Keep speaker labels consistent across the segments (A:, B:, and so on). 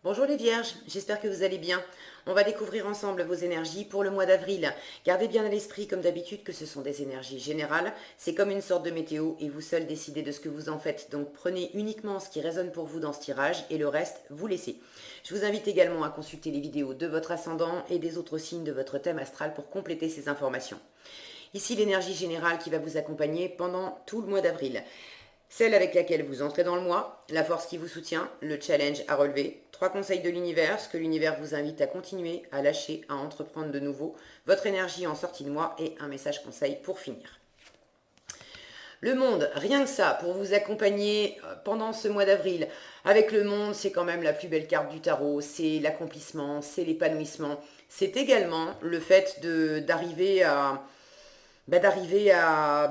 A: Bonjour les vierges, j'espère que vous allez bien. On va découvrir ensemble vos énergies pour le mois d'avril. Gardez bien à l'esprit comme d'habitude que ce sont des énergies générales, c'est comme une sorte de météo et vous seul décidez de ce que vous en faites. Donc prenez uniquement ce qui résonne pour vous dans ce tirage et le reste, vous laissez. Je vous invite également à consulter les vidéos de votre ascendant et des autres signes de votre thème astral pour compléter ces informations. Ici l'énergie générale qui va vous accompagner pendant tout le mois d'avril. Celle avec laquelle vous entrez dans le mois, la force qui vous soutient, le challenge à relever, 3 conseils de l'univers, ce que l'univers vous invite à continuer, à lâcher, à entreprendre de nouveau, votre énergie en sortie de mois et un message conseil pour finir. Le monde, rien que ça, pour vous accompagner pendant ce mois d'avril. Avec le monde, c'est quand même la plus belle carte du tarot, c'est l'accomplissement, c'est l'épanouissement. C'est également le fait d'arriver à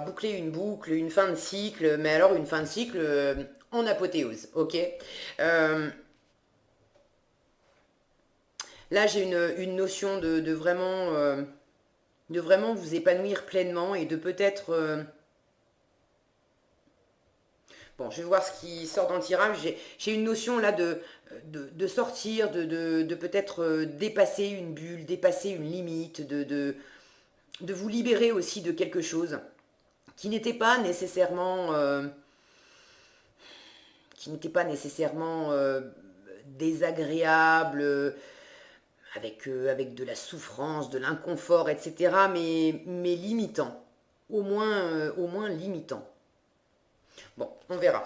A: boucler une boucle, une fin de cycle, mais alors une fin de cycle en apothéose, ok. Euh, Là, j'ai une notion de vraiment vous épanouir pleinement et de peut-être... bon, je vais voir ce qui sort dans le tirage. J'ai une notion là de sortir, de peut-être dépasser une bulle, dépasser une limite, de vous libérer aussi de quelque chose qui n'était pas nécessairement... désagréable, avec de la souffrance, de l'inconfort, etc., mais limitant. Au moins limitant. Bon, on verra.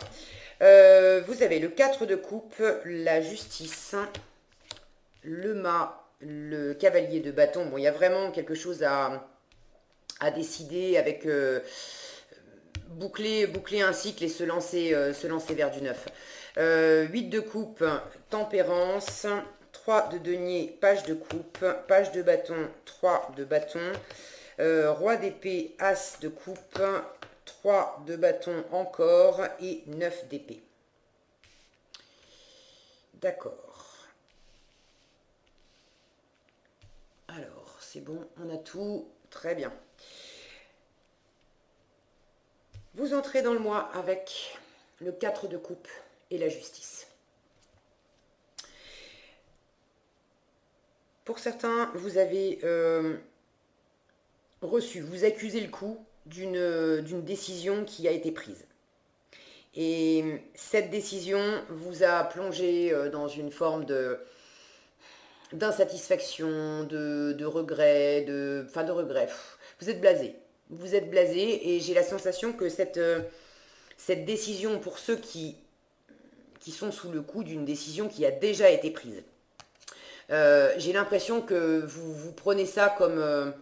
A: Vous avez le 4 de coupe, la justice, le mât, le cavalier de bâton. Bon, il y a vraiment quelque chose à décider avec boucler un cycle et se lancer vers du neuf. 8 de coupe, tempérance, 3 de denier, page de coupe, page de bâton, 3 de bâton, roi d'épée, as de coupe, 3 de bâton encore et 9 d'épée. D'accord. Alors, c'est bon, on a tout. Très bien. Vous entrez dans le mois avec le 4 de coupe et la justice. Pour certains, vous avez vous accusez le coup d'une décision qui a été prise. Et cette décision vous a plongé dans une forme d'insatisfaction, de regret, enfin de regret. Vous êtes blasé. Vous êtes blasé et j'ai la sensation que cette décision, pour ceux qui sont sous le coup d'une décision qui a déjà été prise, j'ai l'impression que vous prenez ça comme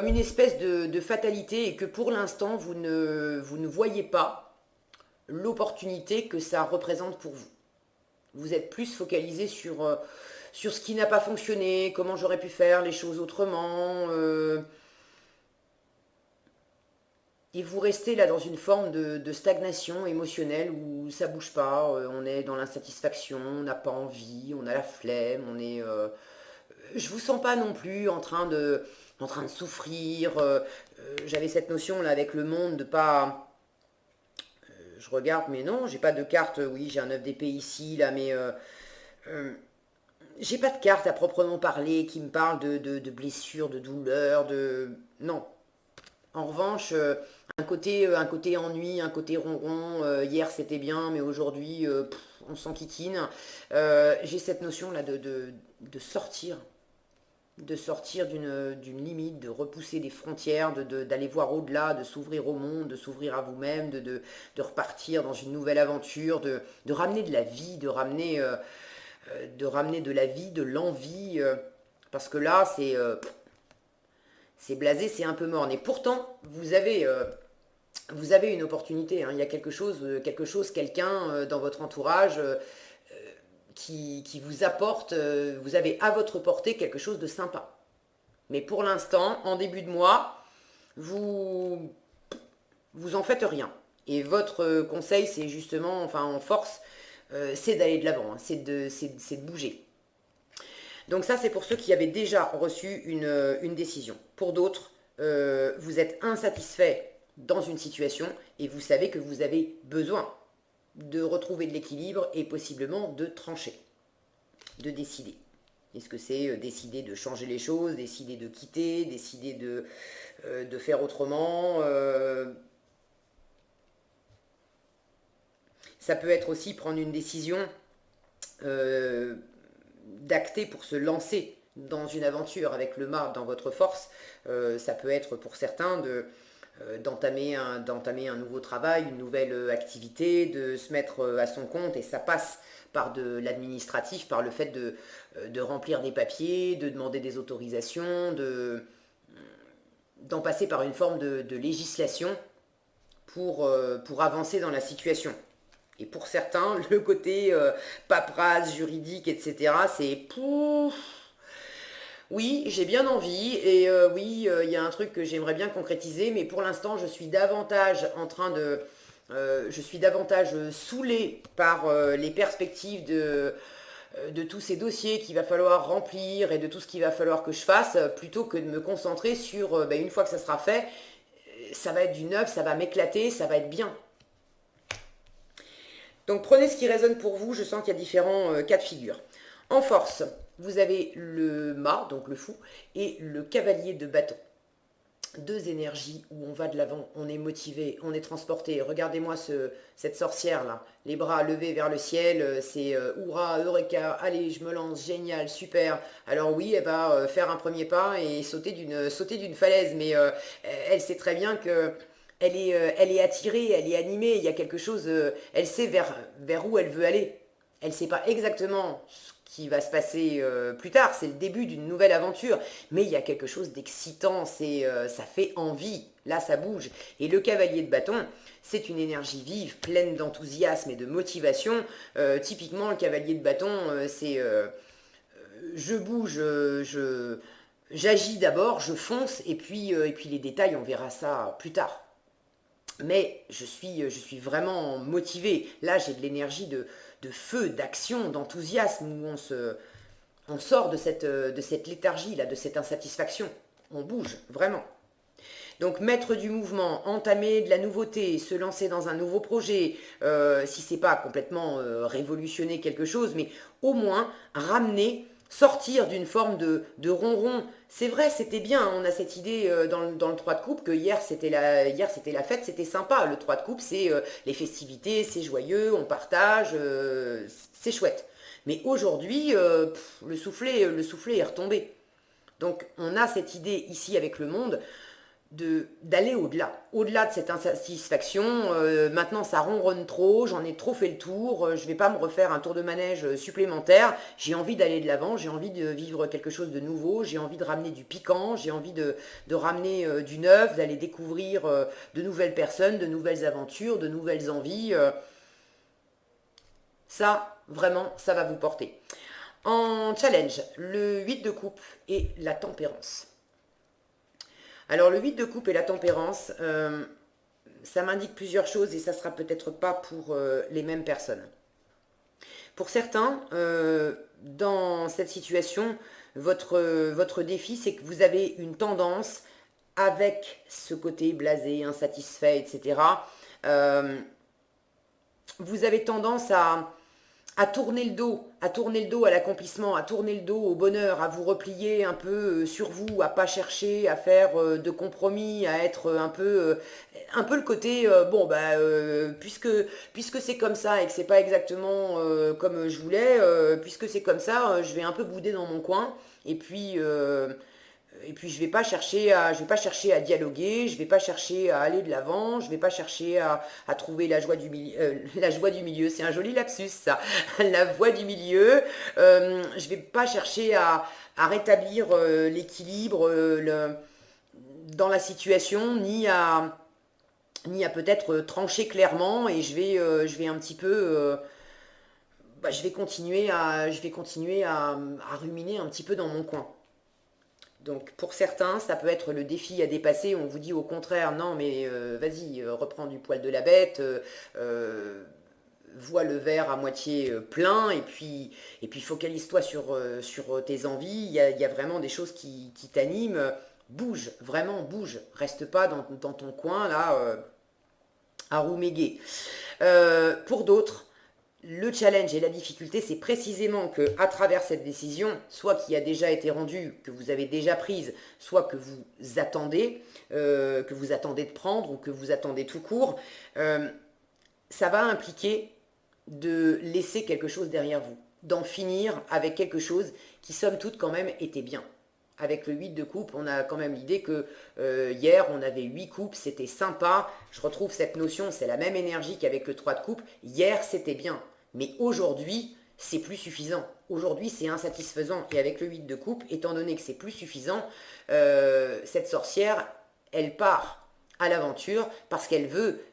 A: une espèce de fatalité et que pour l'instant, vous ne voyez pas l'opportunité que ça représente pour vous. Vous êtes plus focalisé sur ce qui n'a pas fonctionné, comment j'aurais pu faire les choses autrement. Et vous restez là dans une forme de stagnation émotionnelle où ça bouge pas, on est dans l'insatisfaction, on n'a pas envie, on a la flemme, on est... je vous sens pas non plus en train de souffrir. J'avais cette notion là avec le monde de pas... je regarde, mais non, j'ai pas de carte. Oui, j'ai un 9 d'épée ici, là, mais euh, j'ai pas de carte à proprement parler qui me parle de blessures, de douleurs, de... Non. En revanche, un côté ennui, un côté ronron. Hier c'était bien, mais aujourd'hui on s'enquiquine. J'ai cette notion là de sortir, d'une limite, de repousser des frontières, d'aller voir au-delà, de s'ouvrir au monde, de s'ouvrir à vous-même, de repartir dans une nouvelle aventure, de ramener de la vie, de ramener de la vie, de l'envie. Parce que là, c'est blasé, c'est un peu morne. Et pourtant, vous avez une opportunité. Hein. Il y a quelque chose, quelqu'un dans votre entourage qui vous apporte, vous avez à votre portée quelque chose de sympa. Mais pour l'instant, en début de mois, vous vous en faites rien. Et votre conseil, c'est justement, enfin en force, c'est d'aller de l'avant, hein. C'est de bouger. Donc ça, c'est pour ceux qui avaient déjà reçu une décision. Pour d'autres, vous êtes insatisfait dans une situation et vous savez que vous avez besoin de retrouver de l'équilibre et possiblement de trancher. de décider. Est-ce que c'est décider de changer les choses, décider de quitter, décider de faire autrement Ça peut être aussi prendre une décision d'acter pour se lancer dans une aventure avec le mât dans votre force. Ça peut être pour certains d'entamer un nouveau travail, une nouvelle activité, de se mettre à son compte, et ça passe par de l'administratif, par le fait de remplir des papiers, de demander des autorisations, d'en passer par une forme de législation pour avancer dans la situation. Et pour certains, le côté paperasse, juridique, etc., c'est pouf. Oui, j'ai bien envie, et oui, il y a un truc que j'aimerais bien concrétiser, mais pour l'instant, je suis davantage je suis davantage saoulée par les perspectives de tous ces dossiers qu'il va falloir remplir et de tout ce qu'il va falloir que je fasse, plutôt que de me concentrer sur, une fois que ça sera fait, ça va être du neuf, ça va m'éclater, ça va être bien. Donc prenez ce qui résonne pour vous, je sens qu'il y a différents cas de figure. En force, vous avez le mât, donc le fou, et le cavalier de bâton. Deux énergies où on va de l'avant, on est motivé, on est transporté. Regardez-moi cette sorcière là, les bras levés vers le ciel, c'est hurrah, eureka, allez, je me lance, génial, super. Alors oui, elle va faire un premier pas et sauter d'une falaise, mais elle sait très bien que elle est attirée, elle est animée, il y a quelque chose, elle sait vers où elle veut aller. Elle ne sait pas exactement ce qui va se passer plus tard, c'est le début d'une nouvelle aventure, mais il y a quelque chose d'excitant, ça fait envie, là ça bouge. Et le cavalier de bâton, c'est une énergie vive, pleine d'enthousiasme et de motivation. Typiquement, le cavalier de bâton, c'est je bouge, j'agis d'abord, je fonce, et puis les détails, on verra ça plus tard. Mais je suis vraiment motivée. Là, j'ai de l'énergie de feu, d'action, d'enthousiasme, où on sort de cette léthargie, là, de cette insatisfaction. On bouge, vraiment. Donc mettre du mouvement, entamer de la nouveauté, se lancer dans un nouveau projet, si c'est pas complètement révolutionner quelque chose, mais au moins ramener, sortir d'une forme de ronron. C'est vrai, c'était bien, on a cette idée dans le 3 de coupe que hier c'était la fête, c'était sympa. Le 3 de coupe, c'est les festivités, c'est joyeux, on partage, c'est chouette. Mais aujourd'hui, le soufflet est retombé. Donc on a cette idée ici avec le monde d'aller au-delà de cette insatisfaction. Maintenant ça ronronne trop, j'en ai trop fait le tour, je vais pas me refaire un tour de manège supplémentaire, j'ai envie d'aller de l'avant, j'ai envie de vivre quelque chose de nouveau, j'ai envie de ramener du piquant, j'ai envie de ramener du neuf, d'aller découvrir de nouvelles personnes, de nouvelles aventures, de nouvelles envies. Ça, vraiment, ça va vous porter. En challenge, le 8 de coupe et la tempérance. Alors le 8 de coupe et la tempérance, ça m'indique plusieurs choses, et ça sera peut-être pas pour les mêmes personnes. Pour certains, dans cette situation, votre défi, c'est que vous avez une tendance, avec ce côté blasé, insatisfait, etc., vous avez tendance à tourner le dos, à l'accomplissement, à tourner le dos au bonheur, à vous replier un peu sur vous, à pas chercher à faire de compromis, à être un peu le côté puisque c'est comme ça et que c'est pas exactement comme je voulais, puisque c'est comme ça, je vais un peu bouder dans mon coin, et puis je vais pas chercher à dialoguer, je vais pas chercher à aller de l'avant, je vais pas chercher à trouver la joie du milieu. La joie du milieu, c'est un joli lapsus ça. La voie du milieu. Je vais pas chercher à rétablir l'équilibre dans la situation, ni à peut-être trancher clairement, et je vais un petit peu je vais continuer à ruminer un petit peu dans mon coin. Donc pour certains, ça peut être le défi à dépasser. On vous dit au contraire, non mais vas-y, reprends du poil de la bête, vois le verre à moitié plein, et puis focalise-toi sur tes envies. Il y a vraiment des choses qui t'animent. Bouge, vraiment bouge. Reste pas dans ton coin là à rouméguer. Pour d'autres, le challenge et la difficulté, c'est précisément que à travers cette décision, soit qui a déjà été rendue, que vous avez déjà prise, soit que vous attendez de prendre ou que vous attendez tout court, ça va impliquer de laisser quelque chose derrière vous, d'en finir avec quelque chose qui, somme toute, quand même, était bien. Avec le 8 de coupe, on a quand même l'idée que hier, on avait 8 coupes, c'était sympa. Je retrouve cette notion, c'est la même énergie qu'avec le 3 de coupe. Hier, c'était bien. Mais aujourd'hui, c'est plus suffisant. Aujourd'hui, c'est insatisfaisant. Et avec le 8 de coupe, étant donné que c'est plus suffisant, cette sorcière, elle part à l'aventure parce qu'elle veut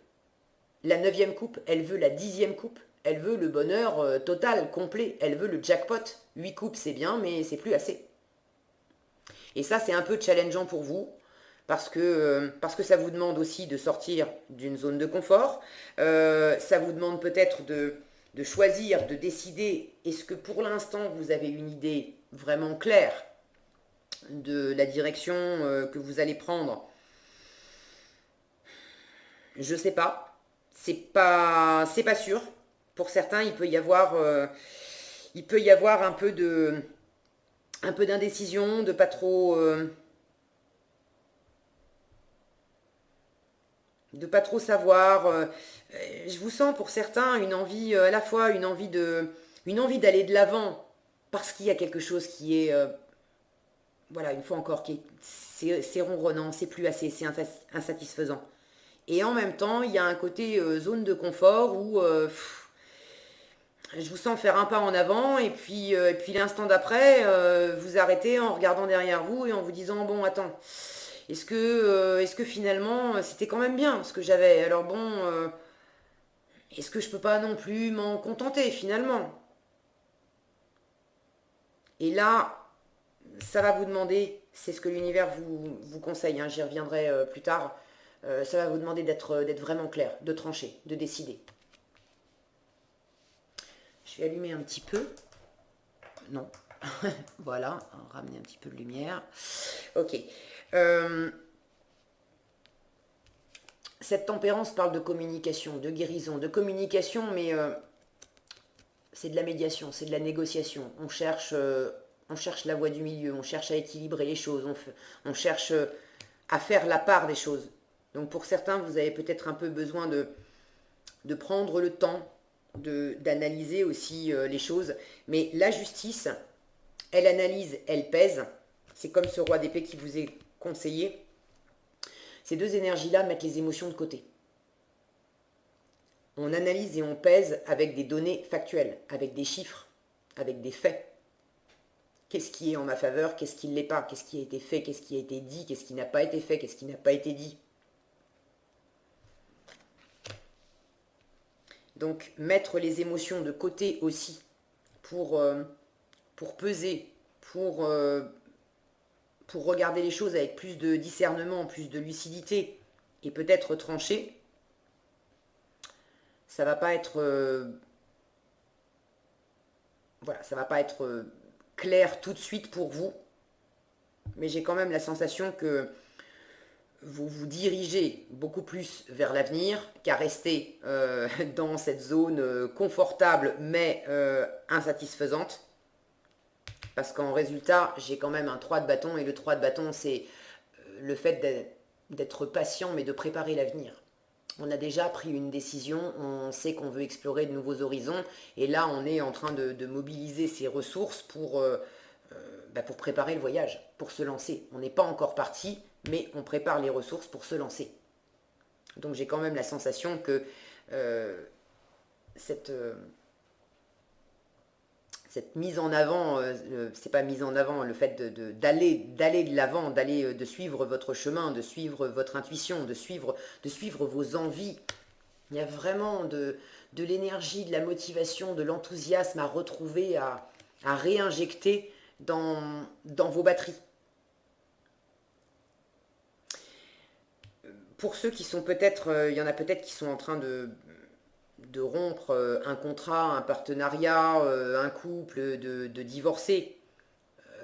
A: la 9e coupe, elle veut la 10e coupe, elle veut le bonheur total, complet, elle veut le jackpot. 8 coupes, c'est bien, mais c'est plus assez. Et ça, c'est un peu challengeant pour vous, parce que ça vous demande aussi de sortir d'une zone de confort. Ça vous demande peut-être de choisir, de décider, est-ce que pour l'instant, vous avez une idée vraiment claire de la direction que vous allez prendre? Je sais pas. C'est pas sûr. Pour certains, il peut y avoir un peu d'indécision, de pas trop, savoir. Je vous sens pour certains une envie, à la fois une envie d'aller de l'avant parce qu'il y a quelque chose qui est, voilà, une fois encore, c'est ronronnant, c'est plus assez, c'est insatisfaisant. Et en même temps, il y a un côté zone de confort où je vous sens faire un pas en avant et puis l'instant d'après, vous arrêtez en regardant derrière vous et en vous disant, bon, attends, est-ce que finalement c'était quand même bien ce que j'avais? Alors bon, est-ce que je peux pas non plus m'en contenter finalement? Et là, ça va vous demander, c'est ce que l'univers vous conseille, hein, j'y reviendrai plus tard, ça va vous demander d'être vraiment clair, de trancher, de décider. Je vais allumer un petit peu. Non. Voilà, ramener un petit peu de lumière. Ok. Cette tempérance parle de communication, de guérison, de communication, mais c'est de la médiation, c'est de la négociation. On cherche la voie du milieu, on cherche à équilibrer les choses, on cherche à faire la part des choses. Donc pour certains, vous avez peut-être un peu besoin de prendre le temps d'analyser aussi les choses. Mais la justice, elle analyse, elle pèse. C'est comme ce roi d'épée qui vous est conseillé. Ces deux énergies-là mettent les émotions de côté. On analyse et on pèse avec des données factuelles, avec des chiffres, avec des faits. Qu'est-ce qui est en ma faveur, qu'est-ce qui ne l'est pas, qu'est-ce qui a été fait, qu'est-ce qui a été dit, qu'est-ce qui n'a pas été fait, qu'est-ce qui n'a pas été dit. Donc mettre les émotions de côté aussi pour peser, pour regarder les choses avec plus de discernement, plus de lucidité et peut-être trancher, ça va pas être voilà, ça va pas être clair tout de suite pour vous, mais j'ai quand même la sensation que vous vous dirigez beaucoup plus vers l'avenir qu'à rester dans cette zone confortable mais insatisfaisante. Parce qu'en résultat, j'ai quand même un 3 de bâton, et le 3 de bâton, c'est le fait d'être patient, mais de préparer l'avenir. On a déjà pris une décision, on sait qu'on veut explorer de nouveaux horizons, et là, on est en train de mobiliser ses ressources pour préparer le voyage, pour se lancer. On n'est pas encore parti, mais on prépare les ressources pour se lancer. Donc j'ai quand même la sensation que cette mise en avant, c'est pas mise en avant, le fait d'aller de l'avant, de suivre votre chemin, de suivre votre intuition, de suivre vos envies. Il y a vraiment de l'énergie, de la motivation, de l'enthousiasme à retrouver, à réinjecter dans vos batteries. Pour ceux qui sont peut-être, il y en a peut-être qui sont en train de rompre un contrat, un partenariat, un couple, de divorcer.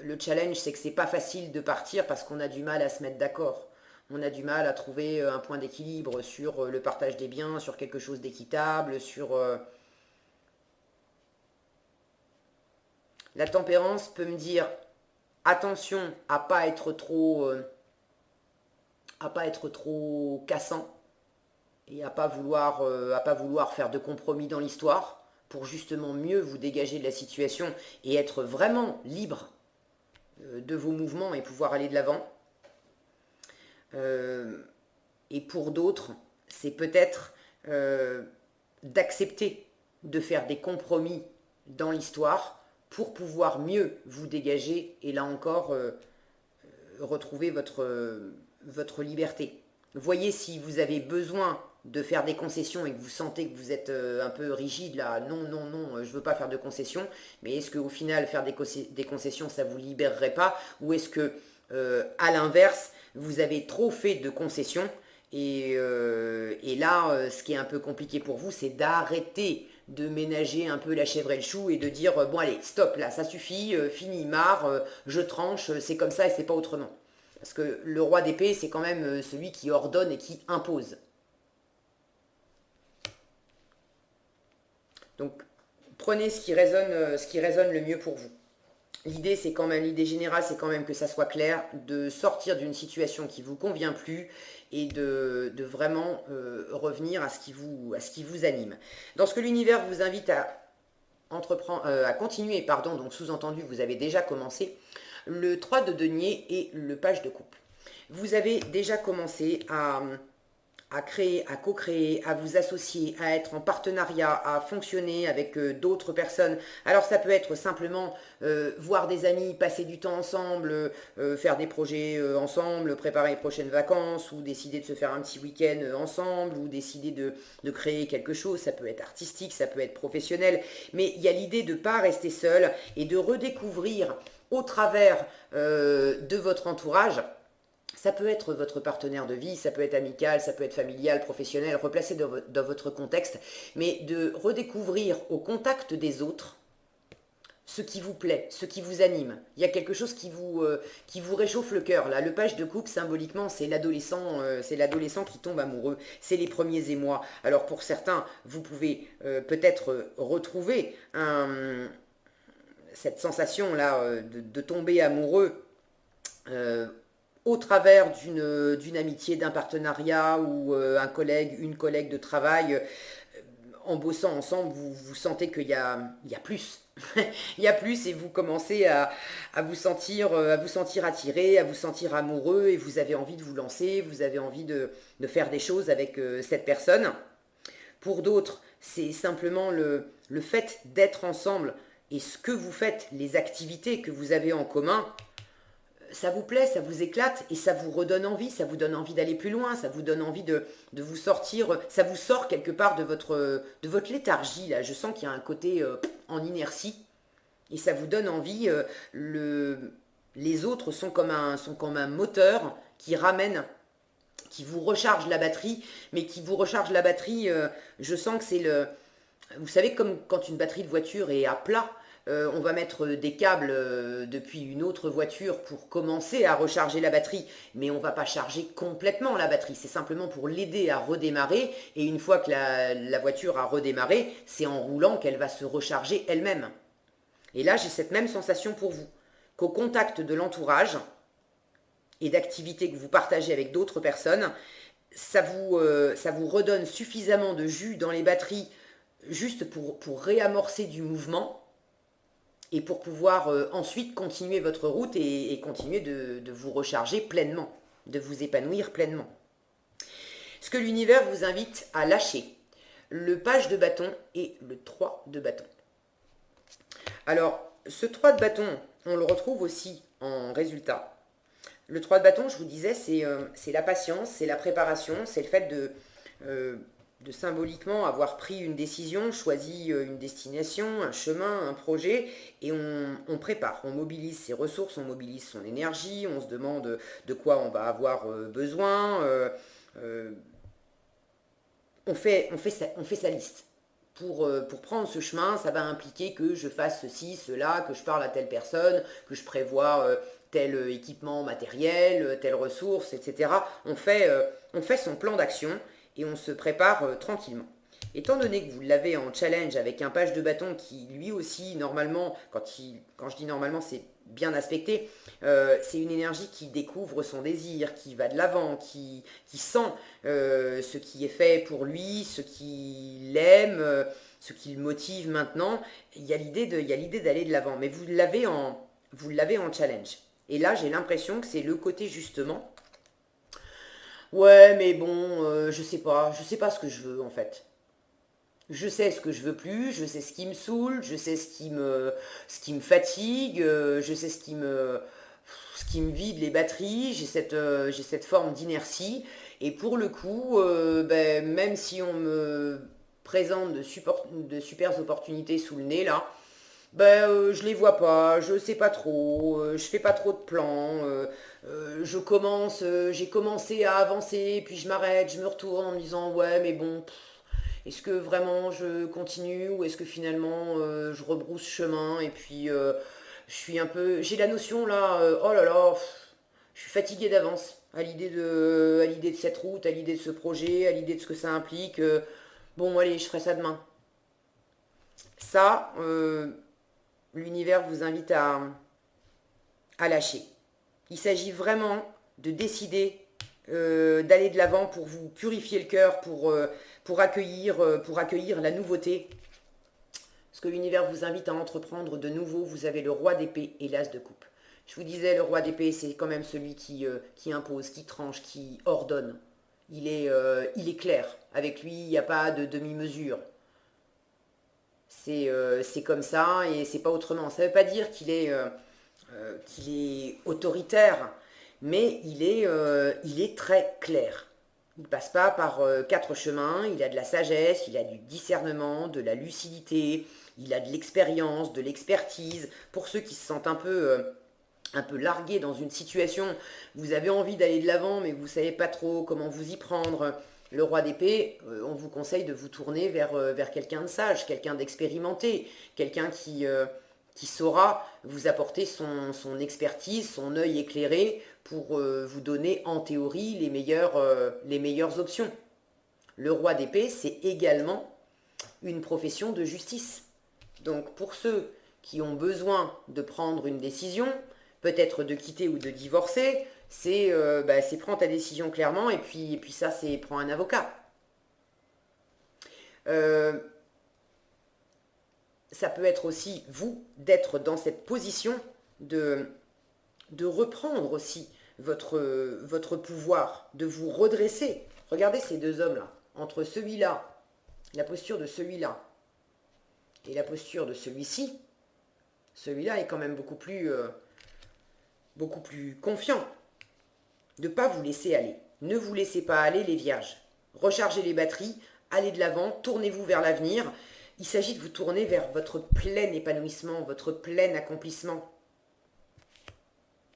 A: Le challenge, c'est que c'est pas facile de partir parce qu'on a du mal à se mettre d'accord. On a du mal à trouver un point d'équilibre sur le partage des biens, sur quelque chose d'équitable, sur La tempérance peut me dire attention à pas être trop cassant et à pas vouloir faire de compromis dans l'histoire pour justement mieux vous dégager de la situation et être vraiment libre de vos mouvements et pouvoir aller de l'avant. Et pour d'autres, c'est peut-être d'accepter de faire des compromis dans l'histoire pour pouvoir mieux vous dégager et là encore retrouver votre liberté. Voyez si vous avez besoin de faire des concessions et que vous sentez que vous êtes un peu rigide là, non, non, non, je veux pas faire de concessions, mais est-ce qu'au final faire des concessions ça vous libérerait pas, ou est-ce que à l'inverse vous avez trop fait de concessions et là ce qui est un peu compliqué pour vous c'est d'arrêter de ménager un peu la chèvre et le chou et de dire bon allez stop là ça suffit, fini, marre, je tranche, c'est comme ça et c'est pas autrement. Parce que le roi d'épée c'est quand même celui qui ordonne et qui impose. Donc, prenez ce qui résonne le mieux pour vous. L'idée, c'est quand même, l'idée générale, c'est quand même que ça soit clair, de sortir d'une situation qui ne vous convient plus et de vraiment revenir à ce qui vous anime. Dans ce que l'univers vous invite à continuer, pardon, donc sous-entendu, vous avez déjà commencé, le 3 de denier et le page de coupe. Vous avez déjà commencé à créer, à co-créer, à vous associer, à être en partenariat, à fonctionner avec d'autres personnes. Alors ça peut être simplement voir des amis, passer du temps ensemble, faire des projets ensemble, préparer les prochaines vacances, ou décider de se faire un petit week-end ensemble, ou décider de créer quelque chose. Ça peut être artistique, ça peut être professionnel, mais il y a l'idée de ne pas rester seul et de redécouvrir au travers de votre entourage. Ça peut être votre partenaire de vie, ça peut être amical, ça peut être familial, professionnel, replacé dans votre contexte, mais de redécouvrir au contact des autres ce qui vous plaît, ce qui vous anime. Il y a quelque chose qui vous réchauffe le cœur. Là, le page de coupe, symboliquement, c'est l'adolescent qui tombe amoureux. C'est les premiers émois. Alors pour certains, vous pouvez peut-être retrouver cette sensation-là de tomber amoureux au travers d'une amitié, d'un partenariat ou une collègue de travail, en bossant ensemble, vous sentez qu'il y a plus. Il y a plus et vous commencez à vous sentir attiré, à vous sentir amoureux et vous avez envie de vous lancer, vous avez envie de faire des choses avec cette personne. Pour d'autres, c'est simplement le fait d'être ensemble et ce que vous faites, les activités que vous avez en commun, ça vous plaît, ça vous éclate et ça vous redonne envie, ça vous donne envie d'aller plus loin, ça vous donne envie de vous sortir, ça vous sort quelque part de votre léthargie. Là. Je sens qu'il y a un côté en inertie et ça vous donne envie. Les autres sont comme un moteur qui ramène, qui vous recharge la batterie, mais qui vous recharge la batterie, je sens que c'est vous savez, comme quand une batterie de voiture est à plat, on va mettre des câbles depuis une autre voiture pour commencer à recharger la batterie, mais on ne va pas charger complètement la batterie, c'est simplement pour l'aider à redémarrer, et une fois que la voiture a redémarré, c'est en roulant qu'elle va se recharger elle-même. Et là, j'ai cette même sensation pour vous, qu'au contact de l'entourage et d'activités que vous partagez avec d'autres personnes, ça vous redonne suffisamment de jus dans les batteries juste pour réamorcer du mouvement, et pour pouvoir ensuite continuer votre route et continuer de vous recharger pleinement, de vous épanouir pleinement. Ce que l'univers vous invite à lâcher, le page de bâton et le 3 de bâton. Alors, ce 3 de bâton, on le retrouve aussi en résultat. Le 3 de bâton, je vous disais, c'est la patience, c'est la préparation, c'est le fait de symboliquement avoir pris une décision, choisi une destination, un chemin, un projet, et on prépare, on mobilise ses ressources, on mobilise son énergie, on se demande de quoi on va avoir besoin, on fait sa liste. Pour prendre ce chemin, ça va impliquer que je fasse ceci, cela, que je parle à telle personne, que je prévois tel équipement matériel, telle ressource, etc. On fait son plan d'action et on se prépare tranquillement. Étant donné que vous l'avez en challenge avec un page de bâton qui lui aussi normalement, quand je dis normalement c'est bien aspecté, c'est une énergie qui découvre son désir, qui va de l'avant, qui sent ce qui est fait pour lui, ce qu'il aime, ce qui le motive maintenant. Il y a l'idée d'aller de l'avant, mais vous l'avez en challenge. Et là j'ai l'impression que c'est le côté justement, ouais mais bon, je sais pas ce que je veux en fait. Je sais ce que je veux plus, je sais ce qui me saoule, je sais ce qui me fatigue, je sais ce qui me vide les batteries, j'ai cette forme d'inertie. Et pour le coup, ben, même si on me présente de super opportunités sous le nez là, ben, je les vois pas, je sais pas trop, je fais pas trop de plans, j'ai commencé à avancer, puis je m'arrête, je me retourne en me disant ouais mais bon, est-ce que vraiment je continue ou est-ce que finalement je rebrousse chemin et puis je suis un peu, j'ai la notion là, oh là là, je suis fatigué d'avance à l'idée de cette route, à l'idée de ce projet, à l'idée de ce que ça implique. Bon allez, je ferai ça demain. Ça, l'univers vous invite à lâcher. Il s'agit vraiment de décider d'aller de l'avant pour vous purifier le cœur, pour accueillir la nouveauté. Ce que l'univers vous invite à entreprendre de nouveau, vous avez le roi d'épée et l'as de coupe. Je vous disais, le roi d'épée, c'est quand même celui qui impose, qui tranche, qui ordonne. Il est clair. Avec lui, il n'y a pas de demi-mesure. C'est comme ça et c'est pas autrement. Ça ne veut pas dire qu'il est autoritaire, mais il est très clair. Il ne passe pas par quatre chemins, il a de la sagesse, il a du discernement, de la lucidité, il a de l'expérience, de l'expertise. Pour ceux qui se sentent un peu largués dans une situation, vous avez envie d'aller de l'avant, mais vous ne savez pas trop comment vous y prendre. Le roi d'épée, on vous conseille de vous tourner vers quelqu'un de sage, quelqu'un d'expérimenté, quelqu'un qui saura vous apporter son expertise, son œil éclairé pour vous donner en théorie les meilleures options. Le roi d'épée, c'est également une profession de justice. Donc pour ceux qui ont besoin de prendre une décision, peut-être de quitter ou de divorcer, c'est prends ta décision clairement et puis ça c'est prends un avocat. Euh, Ça peut être aussi vous d'être dans cette position de, de reprendre aussi votre pouvoir, de vous redresser. Regardez ces deux hommes-là, entre celui-là, la posture de celui-là et la posture de celui-ci, celui-là est quand même beaucoup plus confiant. De ne pas vous laisser aller. Ne vous laissez pas aller les vierges. Rechargez les batteries, allez de l'avant, tournez-vous vers l'avenir. Il s'agit de vous tourner vers votre plein épanouissement, votre plein accomplissement.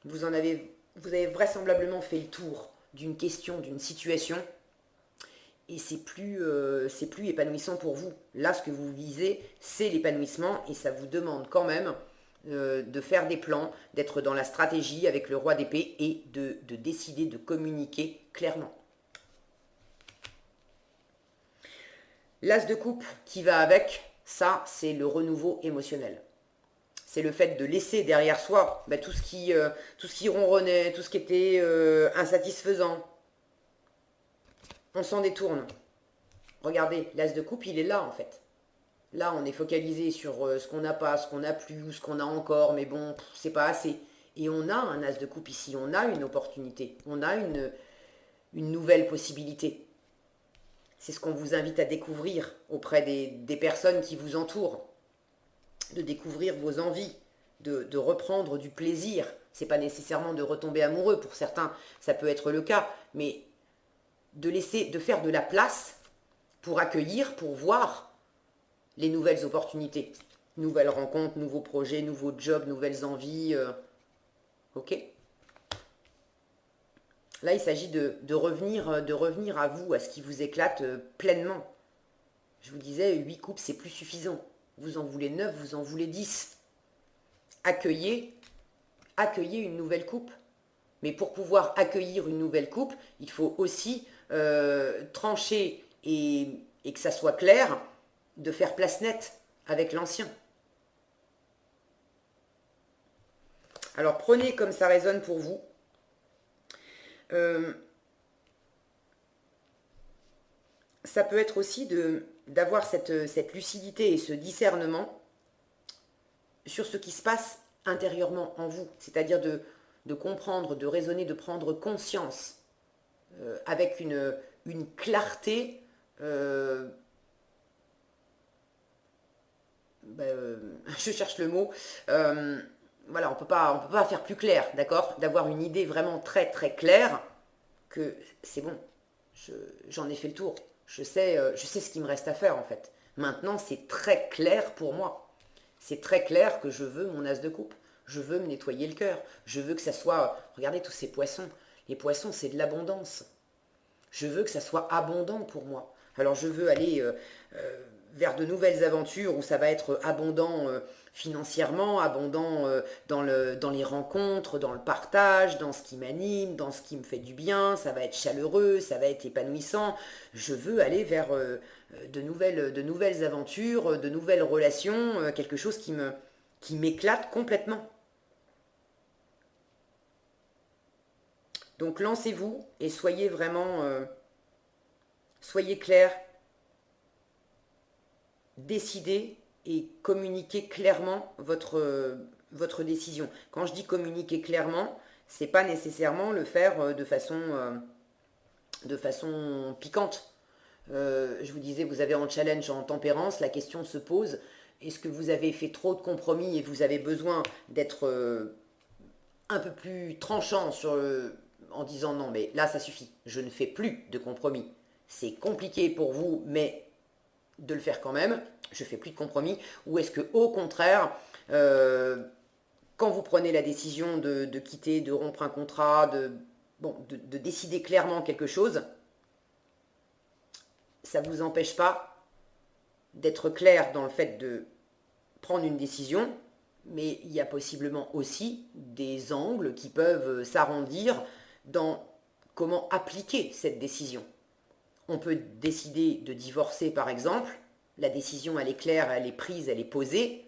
A: Vous avez vraisemblablement fait le tour d'une question, d'une situation, et c'est plus épanouissant pour vous. Là, ce que vous visez, c'est l'épanouissement, et ça vous demande quand même de faire des plans, d'être dans la stratégie avec le roi d'épée et de décider de communiquer clairement. L'as de coupe qui va avec, ça, c'est le renouveau émotionnel. C'est le fait de laisser derrière soi tout ce qui ronronnait, tout ce qui était insatisfaisant. On s'en détourne. Regardez, l'as de coupe, il est là en fait. Là, on est focalisé sur ce qu'on n'a pas, ce qu'on n'a plus, ou ce qu'on a encore, mais bon, c'est pas assez. Et on a un as de coupe ici, on a une opportunité, on a une nouvelle possibilité. C'est ce qu'on vous invite à découvrir auprès des personnes qui vous entourent, de découvrir vos envies, de reprendre du plaisir. C'est pas nécessairement de retomber amoureux, pour certains, ça peut être le cas, mais de faire de la place pour accueillir, pour voir les nouvelles opportunités, nouvelles rencontres, nouveaux projets, nouveaux jobs, nouvelles envies. Ok. Là, il s'agit de revenir à vous, à ce qui vous éclate pleinement. Je vous disais, 8 coupes, c'est plus suffisant. Vous en voulez 9, vous en voulez 10. Accueillez une nouvelle coupe. Mais pour pouvoir accueillir une nouvelle coupe, il faut aussi trancher et et que ça soit clair, de faire place nette avec l'ancien. Alors prenez comme ça résonne pour vous. Ça peut être aussi d'avoir cette lucidité et ce discernement sur ce qui se passe intérieurement en vous, c'est-à-dire de comprendre, de raisonner, de prendre conscience avec une clarté je cherche le mot, voilà, on peut pas faire plus clair, d'accord? D'avoir une idée vraiment très très claire que c'est bon, j'en ai fait le tour, je sais ce qu'il me reste à faire en fait. Maintenant, c'est très clair pour moi. C'est très clair que je veux mon as de coupe. Je veux me nettoyer le cœur. Je veux que ça soit... Regardez tous ces poissons. Les poissons, c'est de l'abondance. Je veux que ça soit abondant pour moi. Alors je veux aller vers de nouvelles aventures où ça va être abondant financièrement, abondant dans les rencontres, dans le partage, dans ce qui m'anime, dans ce qui me fait du bien, ça va être chaleureux, ça va être épanouissant. Je veux aller vers de nouvelles aventures, de nouvelles relations, quelque chose qui m'éclate complètement. Donc lancez-vous et soyez vraiment, soyez clair, décidez et communiquez clairement votre décision. Quand je dis communiquer clairement, c'est pas nécessairement le faire de façon piquante. Je vous disais, vous avez en challenge en tempérance, la question se pose, est-ce que vous avez fait trop de compromis et vous avez besoin d'être un peu plus tranchant en disant non, mais là ça suffit, je ne fais plus de compromis. C'est compliqué pour vous, mais de le faire quand même, je fais plus de compromis. Ou est-ce que au contraire, quand vous prenez la décision de quitter, de rompre un contrat, de décider clairement quelque chose, ça ne vous empêche pas d'être clair dans le fait de prendre une décision, mais il y a possiblement aussi des angles qui peuvent s'arrondir dans comment appliquer cette décision. On peut décider de divorcer par exemple, la décision elle est claire, elle est prise, elle est posée.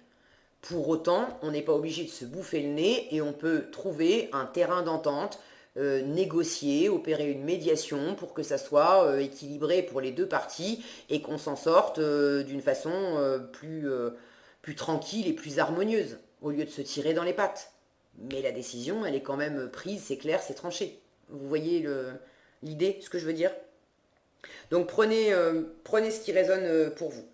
A: Pour autant, on n'est pas obligé de se bouffer le nez et on peut trouver un terrain d'entente, négocier, opérer une médiation pour que ça soit équilibré pour les deux parties et qu'on s'en sorte d'une façon plus tranquille et plus harmonieuse, au lieu de se tirer dans les pattes. Mais la décision, elle est quand même prise, c'est clair, c'est tranché. Vous voyez l'idée, ce que je veux dire? Donc prenez ce qui résonne pour vous.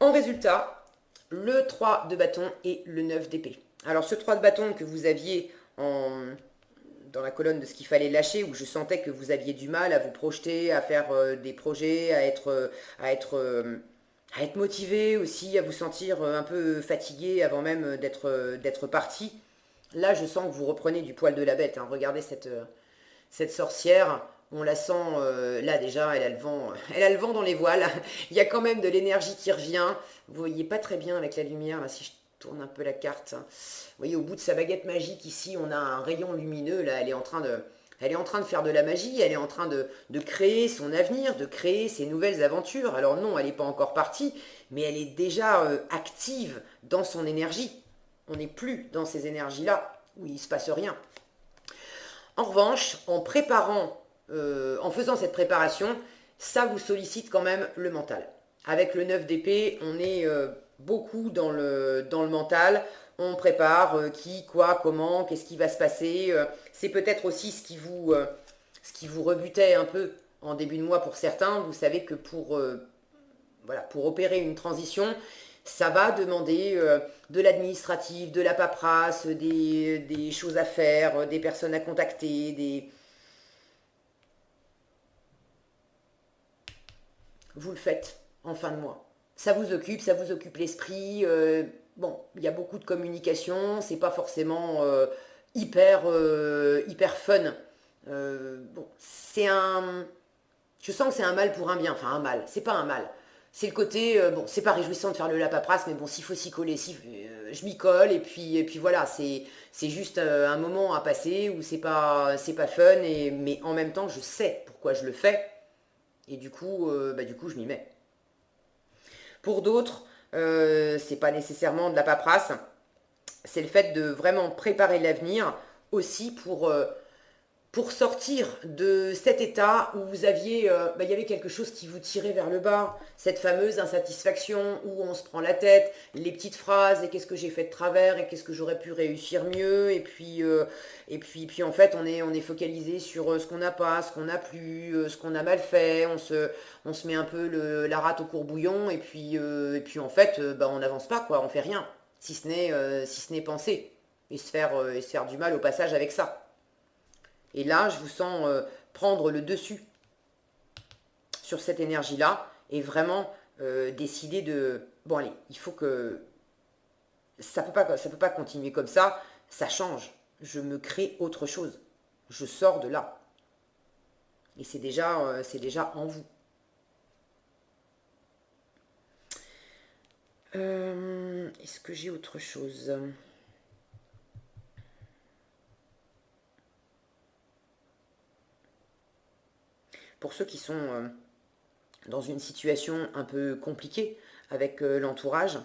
A: En résultat, le 3 de bâton et le 9 d'épée. Alors ce 3 de bâton que vous aviez dans la colonne de ce qu'il fallait lâcher, où je sentais que vous aviez du mal à vous projeter, à faire des projets, à être motivé aussi, à vous sentir un peu fatigué avant même d'être parti. Là, je sens que vous reprenez du poil de la bête. Hein. Regardez cette sorcière. On la sent, là déjà, elle a le vent dans les voiles. Il y a quand même de l'énergie qui revient. Vous voyez pas très bien avec la lumière, là, si je tourne un peu la carte. Vous voyez, au bout de sa baguette magique, ici, on a un rayon lumineux. Là, elle est en train de faire de la magie. Elle est en train de créer son avenir, de créer ses nouvelles aventures. Alors non, elle n'est pas encore partie, mais elle est déjà active dans son énergie. On n'est plus dans ces énergies-là, où il ne se passe rien. En revanche, en faisant cette préparation, ça vous sollicite quand même le mental. Avec le 9 d'épée, on est beaucoup dans le mental. On prépare qui, quoi, comment, qu'est-ce qui va se passer. C'est peut-être aussi ce qui vous rebutait un peu en début de mois pour certains. Vous savez que pour opérer une transition, ça va demander de l'administratif, de la paperasse, des choses à faire, des personnes à contacter, vous le faites en fin de mois. Ça vous occupe l'esprit. Bon, il y a beaucoup de communication, c'est pas forcément hyper fun. Bon, je sens que c'est un mal pour un bien. Enfin, un mal, c'est pas un mal. C'est le côté, bon, c'est pas réjouissant de faire la paperasse, mais bon, s'il faut s'y coller, je m'y colle, et puis voilà, c'est juste un moment à passer où c'est pas fun, mais en même temps, je sais pourquoi je le fais, et du coup, je m'y mets. Pour d'autres, c'est pas nécessairement de la paperasse, c'est le fait de vraiment préparer l'avenir aussi pour sortir de cet état où vous aviez, il y avait quelque chose qui vous tirait vers le bas, cette fameuse insatisfaction où on se prend la tête, les petites phrases, et qu'est-ce que j'ai fait de travers, et qu'est-ce que j'aurais pu réussir mieux, et puis en fait on est focalisé sur ce qu'on n'a pas, ce qu'on n'a plus, ce qu'on a mal fait, on se met un peu la rate au courbouillon, et puis en fait on n'avance pas, quoi, on fait rien, si ce n'est penser, et se faire du mal au passage avec ça. Et là, je vous sens prendre le dessus sur cette énergie-là et vraiment décider de... Bon, allez, il faut que... Ça peut pas continuer comme ça change. Je me crée autre chose. Je sors de là. Et c'est déjà en vous. Est-ce que j'ai autre chose? Pour ceux qui sont dans une situation un peu compliquée avec l'entourage,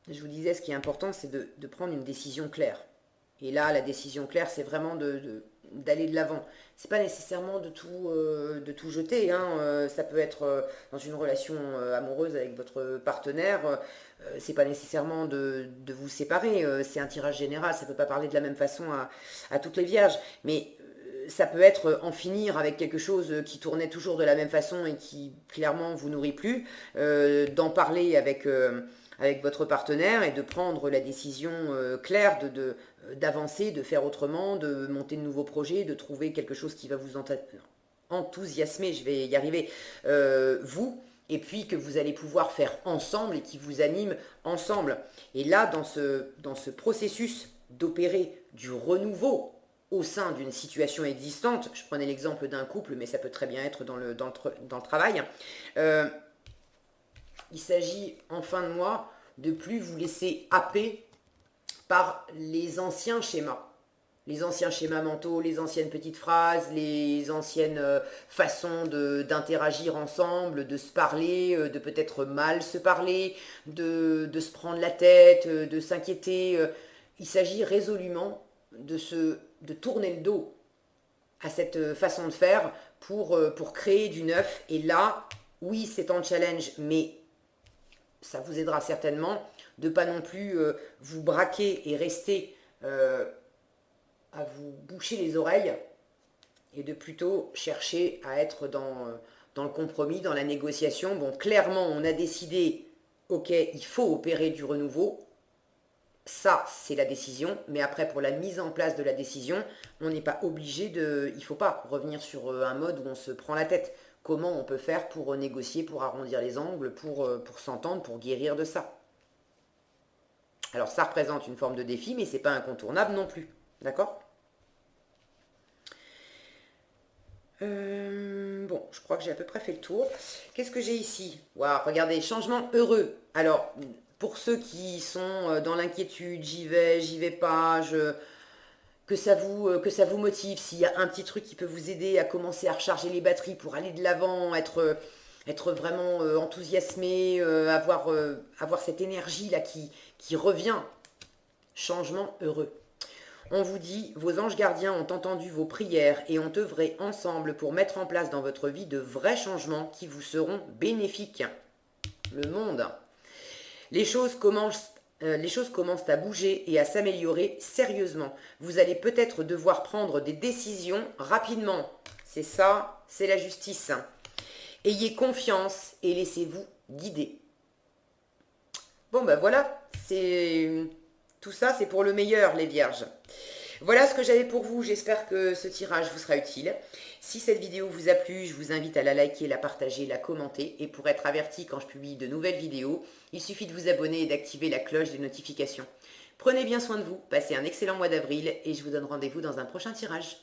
A: je vous disais, ce qui est important, c'est de prendre une décision claire. Et là, la décision claire, c'est vraiment d'aller de l'avant. C'est pas nécessairement de tout jeter, hein. Ça peut être dans une relation amoureuse avec votre partenaire. C'est pas nécessairement de vous séparer. C'est un tirage général. Ça peut pas parler de la même façon à toutes les vierges. Mais ça peut être en finir avec quelque chose qui tournait toujours de la même façon et qui clairement vous nourrit plus, d'en parler avec votre partenaire et de prendre la décision claire d'avancer, de faire autrement, de monter de nouveaux projets, de trouver quelque chose qui va vous enthousiasmer, je vais y arriver, vous, et puis que vous allez pouvoir faire ensemble et qui vous anime ensemble. Et là, dans ce processus d'opérer du renouveau au sein d'une situation existante, je prenais l'exemple d'un couple, mais ça peut très bien être dans le travail, il s'agit en fin de mois de plus vous laisser happer par les anciens schémas. Les anciens schémas mentaux, les anciennes petites phrases, les anciennes façons d'interagir ensemble, de se parler, de peut-être mal se parler, de se prendre la tête, de s'inquiéter. Il s'agit résolument de tourner le dos à cette façon de faire pour créer du neuf. Et là, oui, c'est en challenge, mais ça vous aidera certainement de ne pas non plus vous braquer et rester à vous boucher les oreilles et de plutôt chercher à être dans le compromis, dans la négociation. Bon, clairement, on a décidé, ok, il faut opérer du renouveau. Ça, c'est la décision, mais après, pour la mise en place de la décision, on n'est pas obligé il ne faut pas revenir sur un mode où on se prend la tête. Comment on peut faire pour négocier, pour arrondir les angles, pour s'entendre, pour guérir de ça. Alors, ça représente une forme de défi, mais ce n'est pas incontournable non plus. D'accord ? Bon, je crois que j'ai à peu près fait le tour. Qu'est-ce que j'ai ici? Waouh, regardez, changement heureux. Alors, pour ceux qui sont dans l'inquiétude, j'y vais pas, que ça vous motive, s'il y a un petit truc qui peut vous aider à commencer à recharger les batteries pour aller de l'avant, être vraiment enthousiasmé, avoir cette énergie là qui revient. Changement heureux. On vous dit, vos anges gardiens ont entendu vos prières et ont œuvré ensemble pour mettre en place dans votre vie de vrais changements qui vous seront bénéfiques. Le monde. Les choses commencent à bouger et à s'améliorer sérieusement. Vous allez peut-être devoir prendre des décisions rapidement. C'est ça, c'est la justice. Ayez confiance et laissez-vous guider. Bon ben voilà, tout ça c'est pour le meilleur les vierges. Voilà ce que j'avais pour vous, j'espère que ce tirage vous sera utile. Si cette vidéo vous a plu, je vous invite à la liker, la partager, la commenter. Et pour être averti quand je publie de nouvelles vidéos, il suffit de vous abonner et d'activer la cloche des notifications. Prenez bien soin de vous, passez un excellent mois d'avril et je vous donne rendez-vous dans un prochain tirage.